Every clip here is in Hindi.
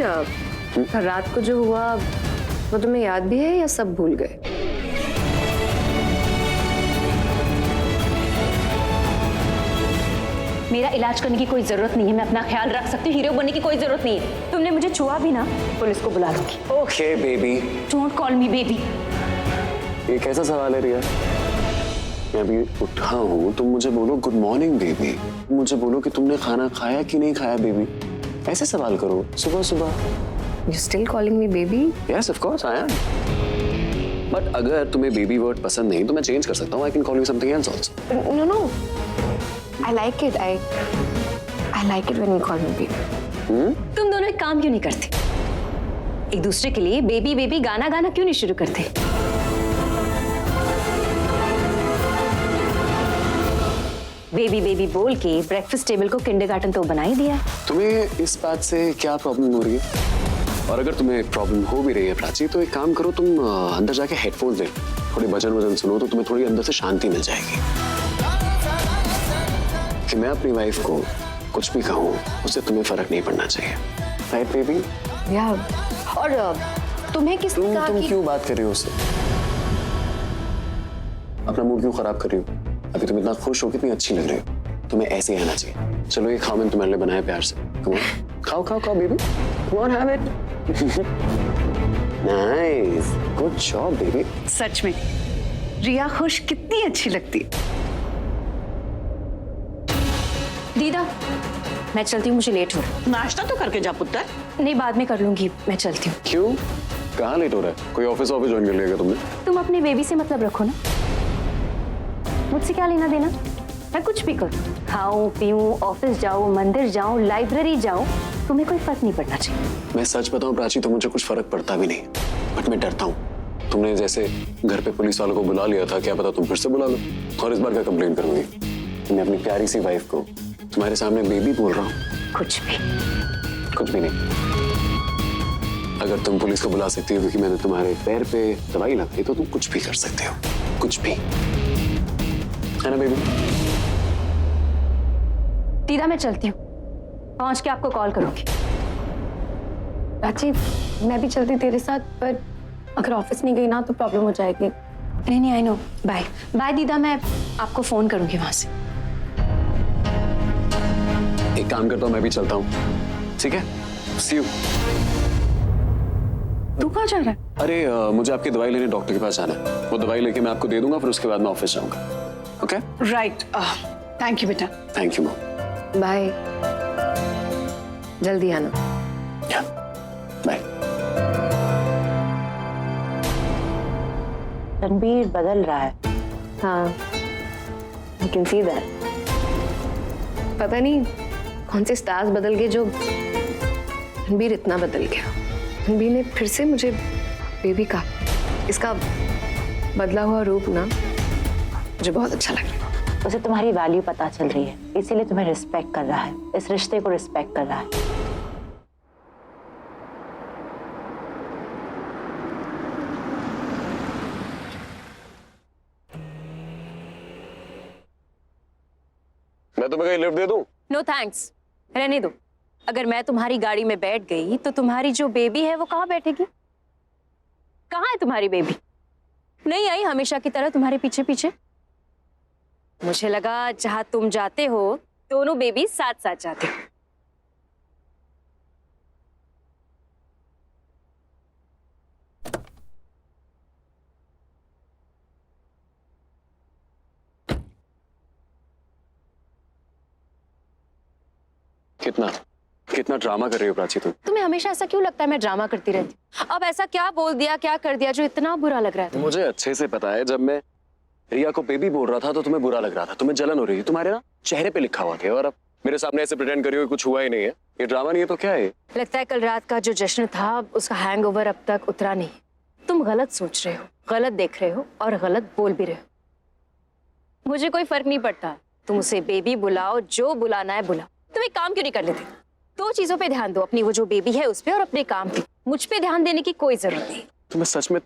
रात को जो हुआ वो तुम्हें याद भी है या सब भूल गए? मेरा इलाज करने की कोई जरूरत नहीं है, मैं अपना ख्याल रख सकती हूँ, हीरो बनने की कोई जरूरत नहीं है। तुमने मुझे छुआ भी ना, पुलिस को बुला दूंगी। Okay baby. Don't call me baby. ये कैसा सवाल है रिया? मैं अभी उठा हूँ, तुम मुझे बोलो गुड मॉर्निंग बेबी, मुझे बोलो कि तुमने खाना खाया कि नहीं खाया बेबी, ऐसे सवाल करो सुबह सुबह। You still calling me baby? Yes, of course I am. But अगर तुम्हें बेबी वर्ड पसंद नहीं तो मैं चेंज कर सकता हूँ। I can call you something else also. No. I like it. I like it when you call me baby. तुम दोनों एक काम क्यों नहीं करते? एक दूसरे के लिए बेबी बेबी गाना गाना क्यों नहीं शुरू करते? बेबी बेबी बोल के ब्रेकफास्ट टेबल को किंडरगार्टन तो बना ही दिया। तुम्हें इस बात से क्या प्रॉब्लम हो रही है? और अगर तुम्हें प्रॉब्लम हो भी रही है प्राची तो एक काम करो, तुम अंदर जाके हेडफोन्स ले, थोड़ी भजन वजन सुनो तो तुम्हें थोड़ी अंदर से शांति मिल जाएगी। कि मैं अपनी वाइफ को कुछ भी कहूँ उससे तुम्हें फर्क नहीं पड़ना चाहिए, राइट बेबी? या और तुम्हें किसने कहा तुम कि... क्यों बात कर रही हो उससे? अपना मूड क्यों खराब कर रही हो? अभी तुम इतना खुश हो, कितनी अच्छी लग रही हो, तुम्हें ऐसे ही आना चाहिए। चलो ये खाओ, मैंने तुम्हारे लिए बनाया प्यार से। Come on. खाओ खाओ खाओ baby, come on, have it. Nice, good job baby. सच में रिया खुश कितनी अच्छी लगती है। दीदा मैं चलती हूँ, मुझे लेट हो रहा है। नाश्ता तो करके जा पुत्र। नहीं बाद में कर लूंगी, मैं चलती हूँ। क्यों? कहाँ लेट हो रहा है? कोई ऑफिस ज्वाइन कर लिया तुमने? तुम अपने बेबी से मतलब रखो ना, मुझसे क्या लेना देना? मैं कुछ भी करूँ, खाऊं पीऊं, ऑफिस जाऊं, मंदिर जाऊं, लाइब्रेरी जाऊं, तुम्हें कोई फर्क नहीं पड़ना चाहिए। मैं सच बताऊं प्राची तो मुझे कुछ फर्क पड़ता भी नहीं, बट मैं डरता हूँ। तुमने जैसे घर पे पुलिस वालों को बुला लिया था, क्या पता तुम फिर से बुला लो और इस बार क्या कंप्लेन करूंगी। मैं अपनी प्यारी सी वाइफ को तुम्हारे सामने बेबी बोल रहा हूँ। कुछ भी नहीं। अगर तुम पुलिस को बुला सकती हो क्योंकि मैंने तुम्हारे पैर पे दवाई लगाई तो तुम कुछ भी कर सकते हो, कुछ भी, है ना बेबी? दीदा मैं चलती हूँ, पहुंच के आपको कॉल करूंगी। प्राची मैं भी चलती तेरे साथ, पर अगर ऑफिस नहीं गई ना तो प्रॉब्लम हो जाएगी। नहीं आई नो। बाय बाय दीदा, मैं आपको फोन करूंगी वहां से। एक काम करता हूँ, मैं भी चलता हूँ, ठीक है? See you. तू कहाँ जा रहा है? अरे मुझे आपकी दवाई लेने डॉक्टर के पास जाना है, वो दवाई लेके मैं आपको दे दूंगा, फिर उसके बाद मैं ऑफिस जाऊंगा। ओके? राइट, थैंक यू बेटा। Thank you mom. बाय, जल्दी आना। बाय। रणबीर बदल रहा है। हाँ, I can see that. पता नहीं कौन से स्टार्स बदल गए जो रणबीर इतना बदल गया। रणबीर ने फिर से मुझे बेबी कहा। इसका बदला हुआ रूप ना मुझे बहुत अच्छा लग रहा है। उसे तुम्हारी वैल्यू पता चल रही है, इसीलिए तुम्हें रिस्पेक्ट कर रहा है, इस रिश्ते को रिस्पेक्ट कर रहा है। मैं तुम्हें कहीं लिफ्ट दे दूं? नो थैंक्स, रहने दो। अगर मैं तुम्हारी गाड़ी में बैठ गई तो तुम्हारी जो बेबी है वो कहाँ बैठेगी? कहाँ है तुम्हारी बेबी? नहीं आई हमेशा की तरह तुम्हारे पीछे पीछे? मुझे लगा जहां तुम जाते हो दोनों बेबी साथ साथ जाते हो। कितना ड्रामा कर रही हो प्राची तुम? तुम्हें हमेशा ऐसा क्यों लगता है मैं ड्रामा करती रहती हूँ? अब ऐसा क्या बोल दिया, क्या कर दिया जो इतना बुरा लग रहा है? मुझे अच्छे से पता है, जब मैं रिया को बेबी बोल रहा था तो तुम्हें बुरा लग रहा था, तुम्हें जलन हो रही थी, तुम्हारे ना चेहरे पे लिखा हुआ था, और अब मेरे सामने ऐसे प्रिटेंड करी हो कुछ हुआ ही नहीं है। ये ड्रामा नहीं है तो क्या है? लगता है कल रात का जो जश्न था उसका हैंगओवर अब तक उतरा नहीं। तुम गलत सोच रहे हो, गलत देख रहे हो और गलत बोल भी रहे हो। मुझे कोई फर्क नहीं पड़ता, तुम उसे बेबी बुलाओ, जो बुलाना है बुलाओ। तुम एक काम क्यों नहीं कर लेते? दो चीजों पे ध्यान दो, अपनी वो जो बेबी है उस पे और अपने काम पे। मुझ पे ध्यान देने की कोई जरूरत नहीं। तुम्हें सच में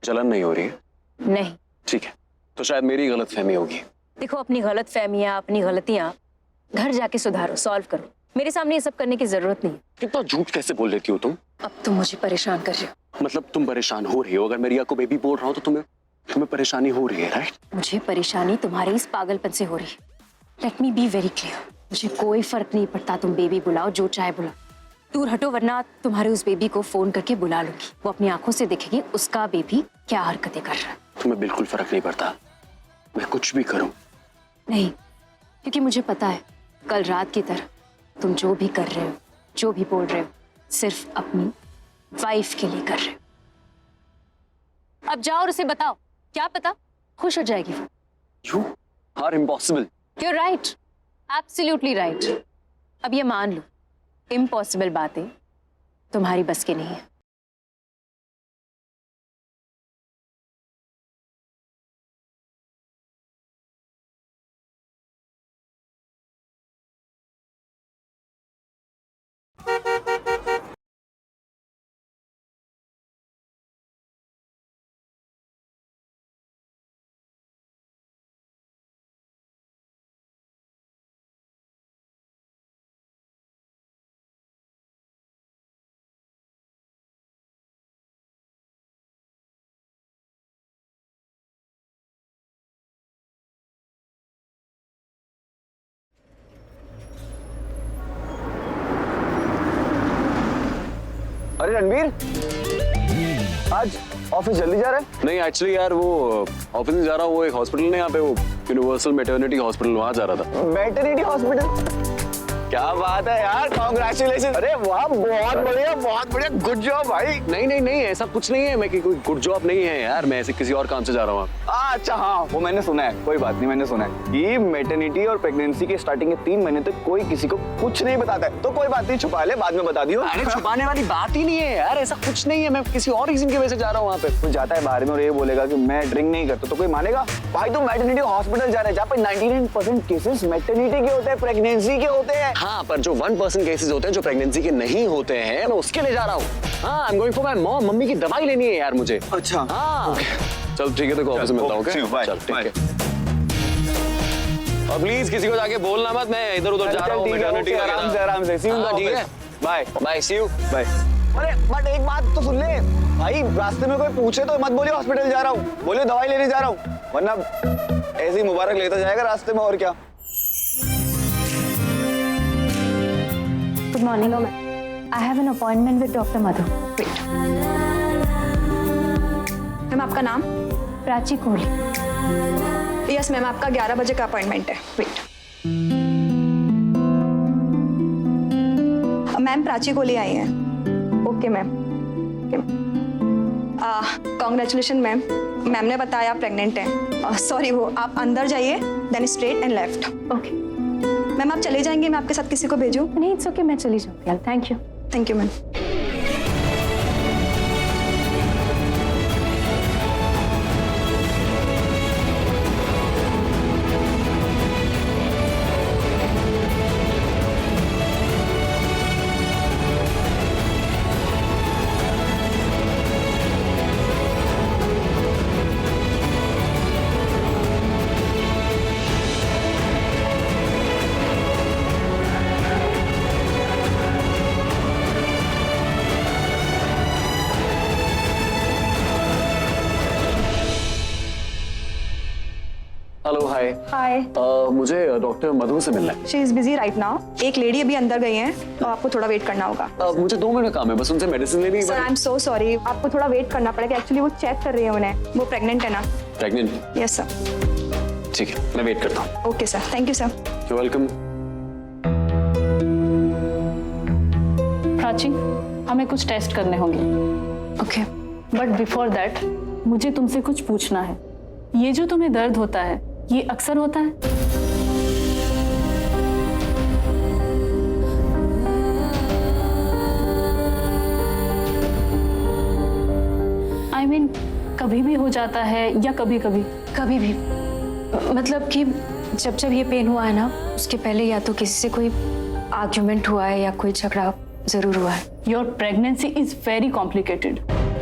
जलन नहीं हो रही है? नहीं। ठीक है, तो शायद मेरी गलतफहमी होगी। देखो अपनी गलतफहमियां, अपनी गलतियां घर जाके सुधारो, सॉल्व करो। मेरे सामने ये सब करने की जरूरत नहीं है। कितना झूठ कैसे बोल लेती हो तुम? अब तुम मुझे परेशान कर रहे हो। मतलब तुम परेशान हो रही हो? अगर मैं रिया को बेबी बोल रहा हूँ तो तुम्हें परेशानी हो रही है, राइट? मुझे परेशानी तुम्हारे इस पागलपन से हो रही है। Let me be very clear, मुझे कोई फर्क नहीं पड़ता, तुम बेबी बुलाओ, जो चाहे बुलाओ। दूर हटो, वरना तुम्हारे उस बेबी को फोन करके बुला लूंगी। वो अपनी आंखों से देखेगी उसका बेबी क्या हरकतें कर रहा है। तुम्हें बिल्कुल फर्क नहीं पड़ता मैं कुछ भी करूं? नहीं, क्योंकि मुझे पता है कल रात की तरह तुम जो भी कर रहे हो, जो भी बोल रहे हो, सिर्फ अपनी वाइफ के लिए कर रहे हो। अब जाओ और उसे बताओ, क्या पता खुश हो जाएगी वो। You are impossible. You're right, absolutely right. अब ये मान लो, इम्पॉसिबल बातें तुम्हारी बस की नहीं है। अरे रणवीर, आज ऑफिस जल्दी जा रहा है? नहीं एक्चुअली यार वो ऑफिस में जा रहा हूँ, वो एक हॉस्पिटल है यहाँ पे, वो यूनिवर्सल मैटरनिटी हॉस्पिटल, वहाँ जा रहा था। Maternity hospital? क्या बात है यार, कॉन्ग्रेचुलेशन। अरे वाह, बहुत बढ़िया, गुड जॉब भाई। नहीं ऐसा कुछ नहीं है, मैं कोई गुड जॉब नहीं है यार, मैं ऐसे किसी और काम से जा रहा हूँ। अच्छा हाँ, वो मैंने सुना है, कोई बात नहीं, मैंने सुना है कि मैटरनिटी और प्रेगनेंसी के स्टार्टिंग के 3 महीने तक कोई किसी को कुछ नहीं बताता है, तो कोई बात नहीं, छुपा ले, बाद में बता दियो। अरे छुपाने वाली बात ही नहीं है यार, ऐसा कुछ नहीं है, मैं किसी और रीजन की वजह से जा रहा हूँ वहाँ पे। तू जाता है बाहर में और ये बोलेगा कि मैं ड्रिंक नहीं करता, तो कोई मानेगा? भाई तुम मैटरनिटी हॉस्पिटल जा रहे हैं जहाँ पे 99% केसेस मैटरनिटी के होते हैं, प्रेगनेंसी के होते हैं। हाँ, पर जो 1% केसेस होते हैं जो प्रेगनेंसी के नहीं होते हैं, मैं उसके लिए जा रहा हूँ। हाँ, I am going for my mom, mummy की दवाई लेनी है यार मुझे। अच्छा हाँ चल ठीक है, तो ऑफिस में मिलता हूँ। चल ठीक है, और प्लीज किसी को जाके बोलना मत, मैं इधर उधर जा रहा हूँ मैटरनिटी। आराम से, सी यू इन द ठीक है, office. Bye bye, see you, bye. अरे बट एक बात तो सुन ले भाई, रास्ते में कोई पूछे तो मत बोलियो हॉस्पिटल जा रहा हूँ, बोलियो दवाई लेने जा रहा हूँ, वरना ऐसे ही मुबारक लेता जाएगा रास्ते में, और क्या। Good morning ma'am, I have an appointment with doctor Madhu. Ma'am आपका नाम? प्राची कोहली। यस मैम, आपका 11 बजे का अपॉइंटमेंट है। वेट, मैम प्राची कोहली आई हैं। Okay ma'am, congratulation ma'am, ma'am ने बताया प्रेग्नेंट हैं। सॉरी, वो आप अंदर जाइए, then straight and left. Okay ma'am आप चले जाएंगे, मैं आपके साथ किसी को भेजूं? नहीं, इट्स ओके, मैं चली जाऊँगी। Thank you. Thank you ma'am. Hello, hi. Hi, मुझे डॉक्टर मधु से मिलना है। She is busy right now. एक लेडी अभी अंदर गई हैं, तो आपको थोड़ा वेट करना होगा। मुझे 2 मिनट काम है, बस उनसे मेडिसिन लेनी है। Sir I am so sorry, आपको थोड़ा वेट करना पड़ेगा, एक्चुअली वो चेक कर रही है उन्हें, वो प्रेग्नेंट है ना। प्रेग्नेंट? Yes sir. ठीक है, मैं वेट करता हूँ। Okay sir, thank you sir. You welcome. Prachi, हमें कुछ टेस्ट करने होंगे, ओके। बट बिफोर दैट मुझे तुमसे कुछ पूछना है। ये जो तुम्हें दर्द होता है, ये अक्सर होता है? I mean, कभी भी हो जाता है या कभी कभी? कभी भी, मतलब कि जब जब ये पेन हुआ है ना, उसके पहले या तो किसी से कोई आर्ग्यूमेंट हुआ है या कोई झगड़ा जरूर हुआ है। Your pregnancy is very complicated,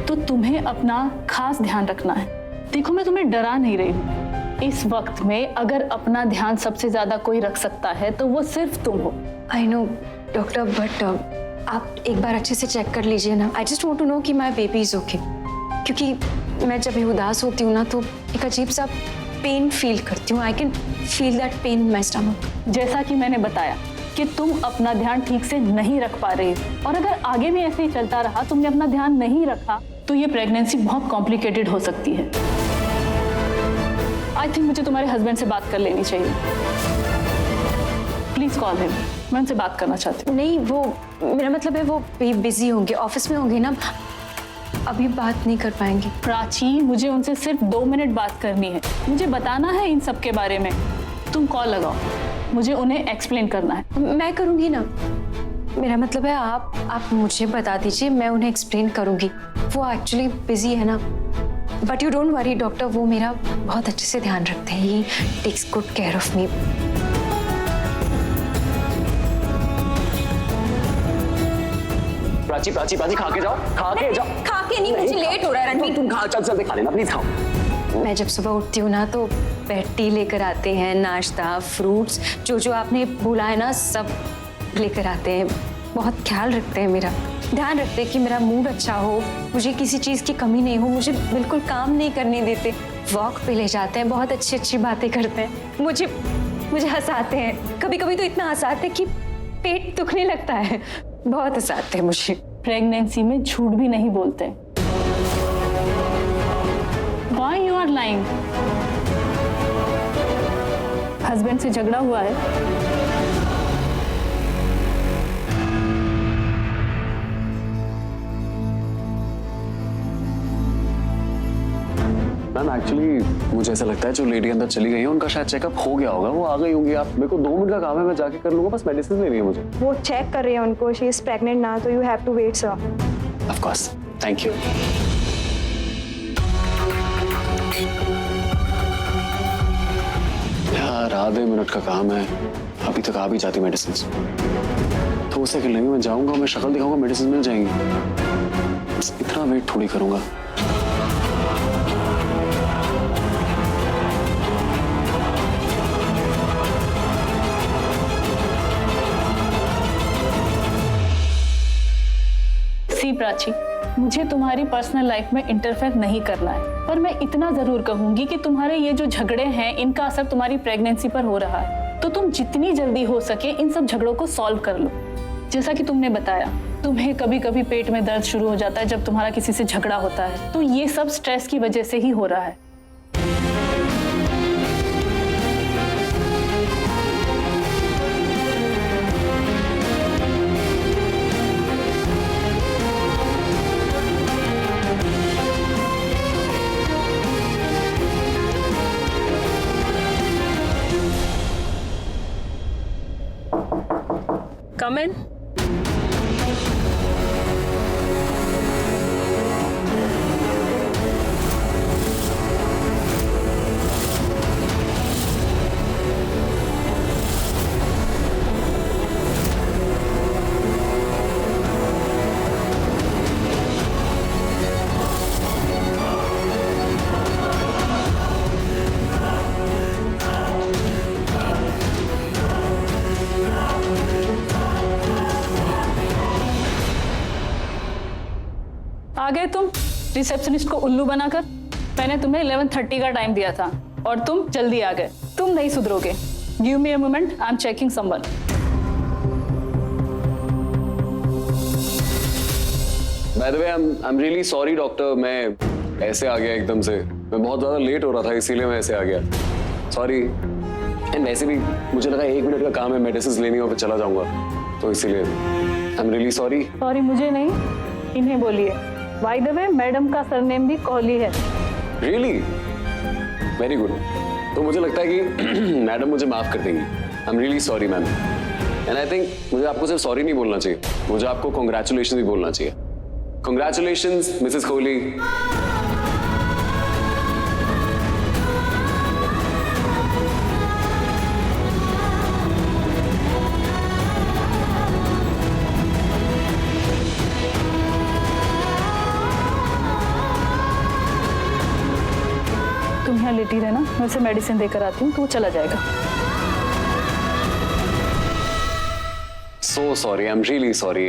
तो तुम्हें अपना खास ध्यान रखना है। देखो, मैं तुम्हें डरा नहीं रही हूँ। इस वक्त में अगर अपना ध्यान सबसे ज्यादा कोई रख सकता है तो वो सिर्फ तुम हो। आई नो, डॉक्टर बट आप एक बार अच्छे से चेक कर लीजिए ना। I just want to know कि माय बेबी इज ओके, क्योंकि मैं जब भी उदास होती हूँ ना तो एक अजीब सा पेन फील करती हूँ। I can feel that pain in my stomach. जैसा कि मैंने बताया कि तुम अपना ध्यान ठीक से नहीं रख पा रही हो, और अगर आगे भी ऐसे ही चलता रहा, तुमने अपना ध्यान नहीं रखा, तो ये प्रेगनेंसी बहुत कॉम्प्लिकेटेड हो सकती है। आई थिंक मुझे तुम्हारे हस्बैंड से बात कर लेनी चाहिए। प्लीज कॉल हिम, मैं उनसे बात करना चाहती हूँ। नहीं, वो मेरा मतलब है वो बिजी होंगे, ऑफिस में होंगे ना, अभी बात नहीं कर पाएंगे। प्राची, मुझे उनसे सिर्फ 2 मिनट बात करनी है, मुझे बताना है इन सब के बारे में। तुम कॉल लगाओ, मुझे उन्हें एक्सप्लेन करना है। मैं करूँगी ना, मेरा मतलब है आप मुझे बता दीजिए, मैं उन्हें एक्सप्लेन करूँगी। वो एक्चुअली बिजी है ना, but you don't worry doctor, वो मेरा बहुत अच्छे से ध्यान रखते हैं। He takes good care of me. Prachi Prachi Prachi, खा के जाओ, खा के जाओ। खा के नहीं, मुझे लेट हो रहा है रणवीर। तुम खा, चल चल खा लेना, प्लीज खाओ। मैं जब सुबह उठती हूँ ना तो बेड टी लेकर आते हैं, नाश्ता, फ्रूट्स, जो जो आपने बोला है ना सब लेकर आते हैं। बहुत ख्याल रखते हैं मेरा, ध्यान रखते हैं कि मेरा मूड अच्छा हो, मुझे किसी चीज़ की कमी नहीं हो, मुझे बिल्कुल काम नहीं करने देते। वॉक पे ले जाते हैं, बहुत अच्छी अच्छी बातें करते हैं, मुझे हंसाते हैं। कभी कभी तो इतना हंसाते हैं कि पेट दुखने लगता है। बहुत हंसाते हैं मुझे। प्रेगनेंसी में झूठ भी नहीं बोलते। Why you are lying? Husband से झगड़ा हुआ है? मैम एक्चुअली मुझे ऐसा लगता है जो लेडी अंदर चली गई है उनका शायद चेकअप हो गया होगा, वो आ गई होंगी। आप, मेरे को 2 मिनट का काम है, मैं जाके कर लूंगा, बस मेडिसिन लेनी है मुझे। वो चेक कर रही है उनको, शी इज प्रेग्नेंट ना, तो you have to wait sir. Of course, thank you. यार आधे मिनट का काम है, अभी तक आ भी जाती मेडिसिन। 2 सेकंड लगेंगे, मैं जाऊंगा, मैं शक्ल दिखाऊंगा, मेडिसिन मिल जाएंगी। बस इतना वेट थोड़ी करूंगा। सी प्राची, मुझे तुम्हारी पर्सनल लाइफ में इंटरफेयर नहीं करना है, पर मैं इतना जरूर कहूंगी कि तुम्हारे ये जो झगड़े हैं इनका असर तुम्हारी प्रेगनेंसी पर हो रहा है, तो तुम जितनी जल्दी हो सके इन सब झगड़ों को सॉल्व कर लो। जैसा कि तुमने बताया, तुम्हें कभी कभी पेट में दर्द शुरू हो जाता है जब तुम्हारा किसी से झगड़ा होता है, तो ये सब स्ट्रेस की वजह से ही हो रहा है। Come in. आ गए तुम रिसेप्शनिस्ट को उल्लू बनाकर। मैंने तुम्हें 11:30 का टाइम दिया था और तुम जल्दी आ गए। तुम नहीं सुधरोगे। Give me a moment, I am checking someone. By the way, I am really sorry doctor, मैं ऐसे आ गया एकदम से। मैं बहुत ज्यादा लेट हो रहा था, इसीलिए मैं ऐसे आ गया। सॉरी। एंड वैसे भी मुझे लगा 1 मिनट का काम है, मेडिसिन लेनी हो फिर चला जाऊंगा, तो इसीलिए आई एम रियली सॉरी। सॉरी मुझे नहीं, इन्हें बोलिए। बाय द वे, मैडम का सरनेम भी कोहली है। रियली? Very good. तो मुझे लगता है कि मैडम मुझे माफ कर देंगी। आई am really sorry ma'am. And I think मुझे आपको सिर्फ सॉरी नहीं बोलना चाहिए, मुझे आपको कॉन्ग्रेचुलेशन भी बोलना चाहिए। Congratulations Mrs Kohli. तुम यहाँ लेटी रहना, मैं उसे मेडिसिन देकर आती हूँ तो वो चला जाएगा। so sorry. I'm really sorry.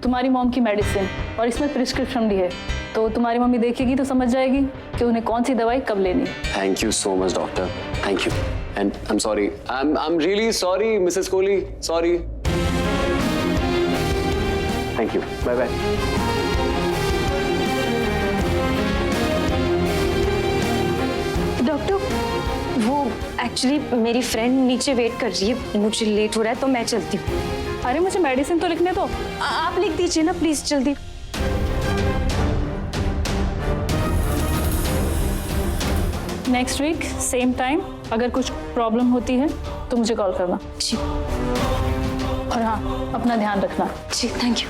तुम्हारी मॉम की मेडिसिन और इसमें प्रिस्क्रिप्शन भी है, तो तुम्हारी मम्मी देखेगी तो समझ जाएगी कि उन्हें कौन सी दवाई कब लेनी है। Thank you so much, doctor. Thank you. And I'm sorry. I'm really sorry, Mrs. Kohli. Sorry. Thank you. Bye bye. Doctor, वो एक्चुअली मेरी फ्रेंड नीचे वेट कर रही है, मुझे लेट हो रहा है तो मैं चलती हूँ। अरे मुझे मेडिसिन तो लिखने दो। आप लिख दीजिए ना प्लीज, जल्दी। नेक्स्ट वीक सेम टाइम अगर कुछ प्रॉब्लम होती है तो मुझे कॉल करना। जी और हाँ, अपना ध्यान रखना। जी, थैंक यू।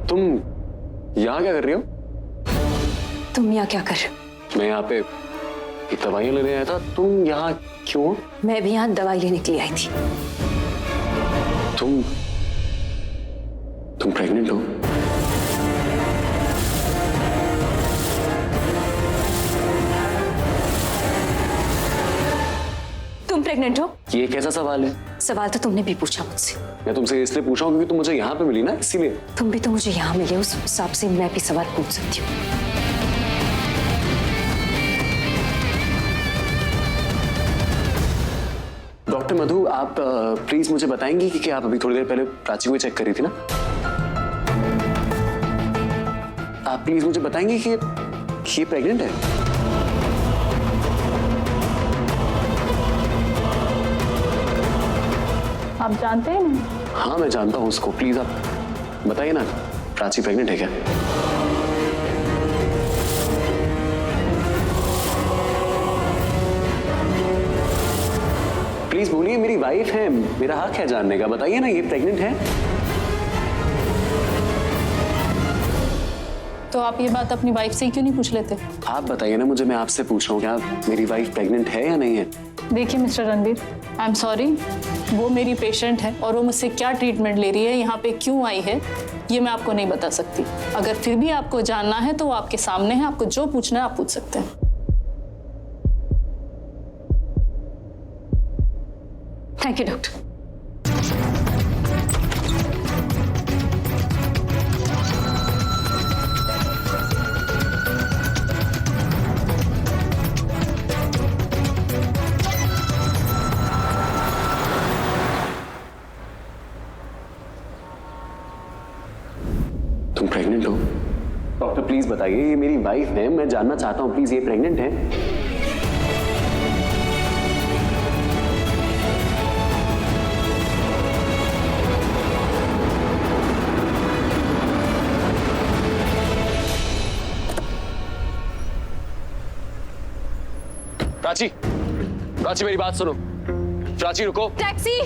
तुम यहाँ क्या कर रही हो? तुम यहाँ क्या कर रहे हो? मैं यहाँ पे दवाइयाँ लेने आया था। तुम यहाँ क्यों? मैं भी यहाँ दवाई लेने के लिए आई थी। तुम प्रेग्नेंट हो? तुम प्रेग्नेंट हो? ये कैसा सवाल है? सवाल तो तुमने भी पूछा मुझसे। मैं तुमसे इसलिए पूछा हूँ क्योंकि तुम मुझे यहाँ पे मिली ना, इसीलिए। तुम भी तो मुझे यहाँ मिले, उस हिसाब से मैं भी सवाल पूछ सकती हूँ। डॉक्टर मधु, आप प्लीज मुझे बताएंगी कि आप अभी थोड़ी देर पहले प्राची को चेक करी थी ना? आप प्लीज मुझे बताएंगी कि ये प्रेग्नेंट है? आप जानते हैं ना? हाँ, मैं जानता हूँ उसको। प्लीज आप बताइए ना, प्राची प्रेग्नेंट है क्या? प्लीज बोलिए, मेरी वाइफ है, मेरा हक है जानने का। बताइए ना, ये प्रेग्नेंट है? तो आप ये बात अपनी वाइफ से ही क्यों नहीं पूछ लेते? आप बताइए ना मुझे, मैं आपसे पूछ रहा हूँ, क्या मेरी वाइफ प्रेग्नेंट है या नहीं है? देखिए mister Ranbir, I am sorry, वो मेरी पेशेंट है और वो मुझसे क्या ट्रीटमेंट ले रही है, यहाँ पे क्यों आई है, ये मैं आपको नहीं बता सकती। अगर फिर भी आपको जानना है तो वो आपके सामने है, आपको जो पूछना है आप पूछ सकते हैं। Thank you doctor. तुम प्रेग्नेंट हो? डॉक्टर प्लीज बताइए, ये मेरी वाइफ है, मैं जानना चाहता हूँ प्लीज, ये प्रेग्नेंट है? प्राची, प्राची मेरी बात सुनो। प्राची रुको। टैक्सी!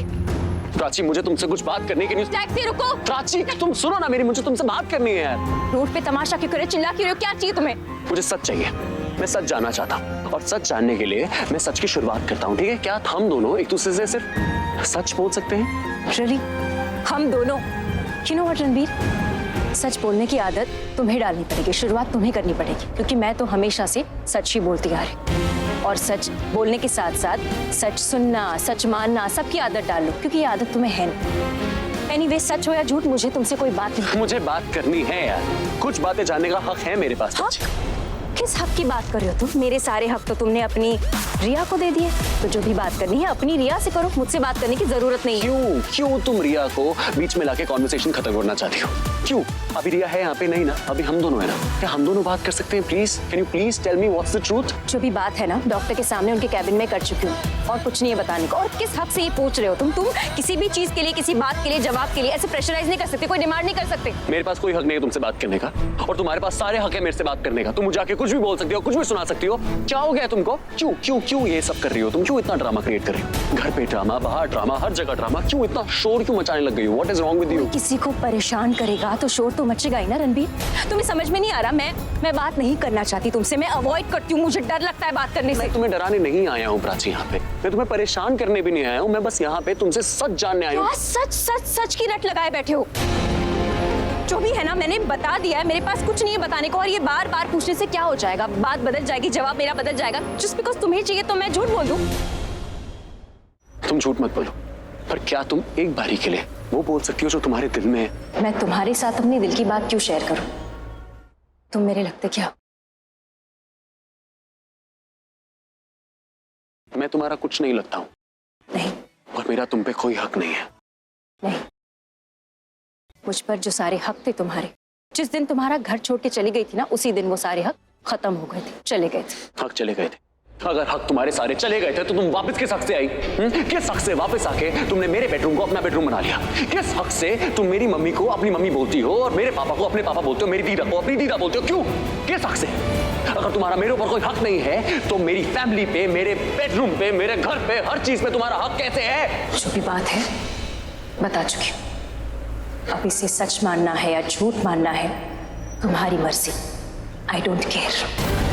प्राची, मुझे तुमसे कुछ बात करनी है। टैक्सी रुको! प्राची तुम सुनो ना मेरी, मुझे तुमसे बात करनी है यार। रोड पे तमाशा क्यों करे, चिल्ला क्यों रहे हो, क्या चाहिए तुम्हें? मुझे सच चाहिए, मैं सच जानना चाहता हूँ और सच जानने के लिए मैं सच की शुरुआत करता हूँ, ठीक है? क्या हम दोनों एक दूसरे से सिर्फ सच बोल सकते हैं? रियली? हम दोनों? यू नो व्हाट रणबीर, सच बोलने की आदत तुम्हें डालनी पड़ेगी, शुरुआत तुम्हें करनी पड़ेगी, क्योंकि मैं तो हमेशा से सच ही बोलती आ रही। और सच बोलने के साथ साथ सच सुनना, सच मानना, सबकी आदत डाल लो, क्योंकि ये आदत तुम्हें है नहीं। एनीवे, सच हो या झूठ, मुझे तुमसे कोई बात नहीं। मुझे बात करनी है यार, कुछ बातें जानने का हक है मेरे पास। हाँ? किस हक की बात कर रहे हो तुम? मेरे सारे हक तो तुमने अपनी रिया को दे दिए, तो जो भी बात करनी है अपनी रिया से करो, मुझसे बात करने की जरूरत नहीं है। क्यों तुम रिया को बीच में लाके कॉन्वर्सेशन खत्म करना चाहती हो? क्यों? अभी रिया है यहाँ पे नहीं ना, अभी हम दोनों है ना, क्या हम दोनों बात कर सकते हैं? Please can you please tell me what's the truth? जो भी बात है ना, डॉक्टर के सामने उनके कैबिन में कर चुकी हूँ और कुछ नहीं है बताने को। और किस हक से ये पूछ रहे हो तुम किसी भी चीज के लिए, किसी बात के लिए, जवाब के लिए ऐसे प्रेशराइज नहीं कर सकते, कोई डिमांड नहीं कर सकते। मेरे पास कोई हक नहीं है तुमसे बात करने का, और तुम्हारे पास सारे हक है मेरे से बात करने का। तुम मुझे आके कुछ भी बोल सकती हो, कुछ भी सुना सकती हो। क्या हो गया तुमको? क्यों क्यों क्यों ये सब कर रही हो तुम? क्यों इतना ड्रामा क्रिएट कर रही हो? घर पे ड्रामा, बाहर ड्रामा, हर जगह ड्रामा। क्यों इतना शोर क्यों मचाने लग गई हो? What is wrong with you? किसी को परेशान करेगा तो शोर तो मचेगा ही ना रणबीर। तुम्हें समझ में नहीं आ रहा, मैं बात नहीं करना चाहती तुमसे, मैं अवॉइड करती हूँ, मुझे डर लगता है बात करने से। मैं तुम्हें डराने नहीं आया हूँ प्राची, यहाँ पे मैं तुम्हें परेशान करने भी नहीं आया हूँ, मैं बस यहाँ पे तुमसे सच जानने आया हूँ। क्या सच सच सच की रट लगाए बैठे हो? जो भी है ना मैंने बता दिया है, मेरे पास कुछ नहीं है बताने को, और ये बार बार पूछने से क्या हो जाएगा? बात बदल जाएगी, जवाब मेरा बदल जाएगा। जस्ट बिकॉज तुम्हें चाहिए तो मैं झूठ बोल दूं? तुम झूठ मत बोलो, पर क्या तुम एक बारी के लिए वो बोल सकती हो जो तुम्हारे दिल में है? मैं तुम्हारे साथ अपने दिल की बात क्यों शेयर करूं? तुम मेरे लगते क्या हो? मैं तुम्हारा कुछ नहीं लगता हूँ। नहीं। और मेरा तुम पे कोई हक नहीं है। नहीं, मुझ पर जो सारे हक थे तुम्हारे, जिस दिन तुम्हारा घर छोड़ के चली गई थी ना, उसी दिन वो सारे हक खत्म हो गए थे, चले गए थे। हक चले गए थे? अगर हक तुम्हारे सारे चले गए थे तो तुम वापस किस हक से आई? किस हक से वापस आके तुमने मेरे बेडरूम को अपना बेडरूम बना लिया? किस हक से तुम मेरी मम्मी को अपनी मम्मी बोलती हो और मेरे पापा को अपने पापा बोलते हो, मेरी दीदा को अपनी दीदा बोलते हो? क्यों? किस हक से? अगर तुम्हारा मेरे ऊपर कोई हक नहीं है तो मेरी फैमिली पे, मेरे बेडरूम पे, मेरे घर पे, हर चीज पे तुम्हारा हक कैसे है? जो भी बात है बता चुकी हूँ। अब इसे सच मानना है या झूठ मानना है तुम्हारी मर्जी। I don't care.